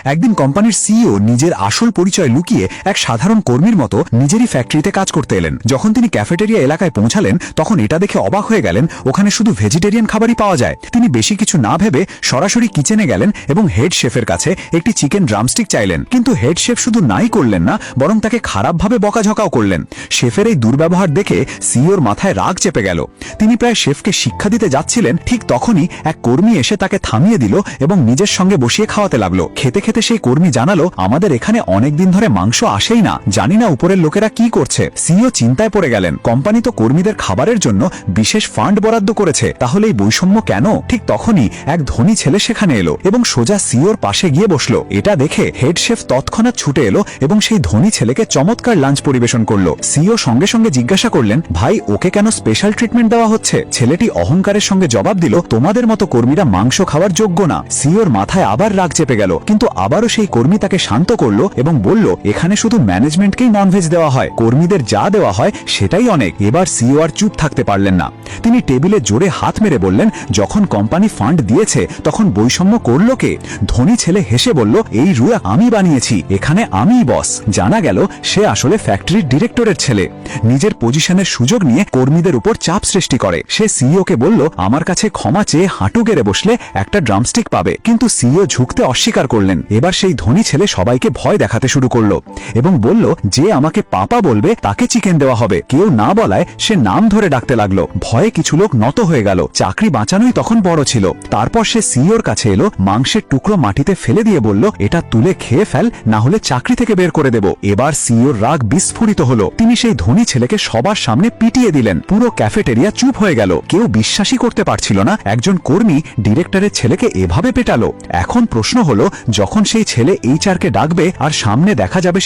একদিন কোম্পানির সিইও নিজের আসল পরিচয় লুকিয়ে এক সাধারণ কর্মীর মতো নিজেরই ফ্যাক্টরিতে কাজ করতে এলেন। যখন তিনি ক্যাফেটেরিয়া এলাকায় পৌঁছালেন তখন এটা দেখে অবাক হয়ে গেলেন ওখানে শুধু ভেজিটেরিয়ান খাবারই পাওয়া যায়। তিনি বেশি কিছু না ভেবে সরাসরি কিচেনে গেলেন এবং হেড শেফের কাছে একটি চিকেন ড্রামস্টিক চাইলেন। কিন্তু হেড শেফ শুধু নাই করলেন না, বরং তাকে খারাপভাবে বকাঝকাও করলেন। শেফের এই দুর্ব্যবহার দেখে সিইওর মাথায় রাগ চেপে গেল। তিনি প্রায় শেফকে শিক্ষা দিতে যাচ্ছিলেন, ঠিক তখনই এক কর্মী এসে তাকে থামিয়ে দিল এবং নিজের সঙ্গে বসিয়ে খাওয়াতে লাগলো। খেতে খেতে সেই কর্মী জানালো, আমাদের এখানে অনেক দিন ধরে মাংস আসেই না, জানি না উপরের লোকেরা কি করছে। সিইও চিন্তায় পড়ে গেলেন, কোম্পানি তো কর্মীদের খাবারের জন্য বিশেষ ফান্ড বরাদ্দ করেছে, তাহলে এই বৈষম্য কেন? ঠিক তখনই এক ধনী ছেলে সেখানে এলো এবং সোজা সিইওর পাশে গিয়ে বসলো। এটা দেখে হেড শেফ তৎক্ষণাৎ ছুটে এলো এবং সেই ধনী ছেলেকে চমৎকার লাঞ্চ পরিবেশন করলো। সিইও সঙ্গে সঙ্গে জিজ্ঞাসা করলেন, ভাই ওকে কেন স্পেশাল ট্রিটমেন্ট দেওয়া হচ্ছে? ছেলেটি অহংকারের সঙ্গে জবাব দিল, তোমাদের মতো কর্মীরা মাংস খাওয়ার যোগ্য না। সিইওর মাথায় আবার রাগ চেপে গেল, কিন্তু আবারও সেই কর্মী তাকে শান্ত করলো এবং বলল, এখানে শুধু ম্যানেজমেন্টকেই ননভেজ দেওয়া হয়, কর্মীদের যা দেওয়া হয় সেটাই অনেক। এবার সিইও আর চুপ থাকতে পারলেন না। তিনি টেবিলে জোরে হাত মেরে বললেন, যখন কোম্পানি ফান্ড দিয়েছে তখন বৈষম্য করলো কে? ধনী ছেলে হেসে বলল, এই রুল আমি বানিয়েছি, এখানে আমিই বস। জানা গেল সে আসলে ফ্যাক্টরির ডিরেক্টরের ছেলে। নিজের পজিশনের সুযোগ নিয়ে কর্মীদের উপর চাপ সৃষ্টি করে। সে সিইওকে বলল, আমার কাছে ক্ষমা চেয়ে হাঁটু গেড়ে বসলে একটা ড্রামস্টিক পাবে। কিন্তু সিইও ঝুঁকতে অস্বীকার করলেন। এবার সেই ধনী ছেলে সবাইকে ভয় দেখাতে শুরু করলো এবং বলল, যে আমাকে পাপা বলবে তাকে চিকেন দেওয়া হবে। কেউ না বলায় সে নাম ধরে ডাকতে লাগলো। ভয়ে কিছু লোক নত হয়ে গেল। চাকরি বাঁচানোই তখন বড় ছিল। তারপর সে সিইওর কাছে এলো, মাংসের টুকরো মাটিতে ফেলে দিয়ে বলল, এটা তুলে খেয়ে ফেল, না হলে চাকরি থেকে বের করে দেব। এবার সিইওর রাগ বিস্ফোরিত হলো। তিনি সেই ধনী ছেলেকে সবার সামনে পিটিয়ে দিলেন। পুরো ক্যাফেটেরিয়া চুপ হয়ে গেল। কেউ বিশ্বাসই করতে পারছিল না একজন কর্মী ডিরেক্টরের ছেলেকে এভাবে পেটালো। এখন প্রশ্ন হলো, যখন সেই ছেলে এইচআরকে ডাকবে আর সামনে দেখা যাবে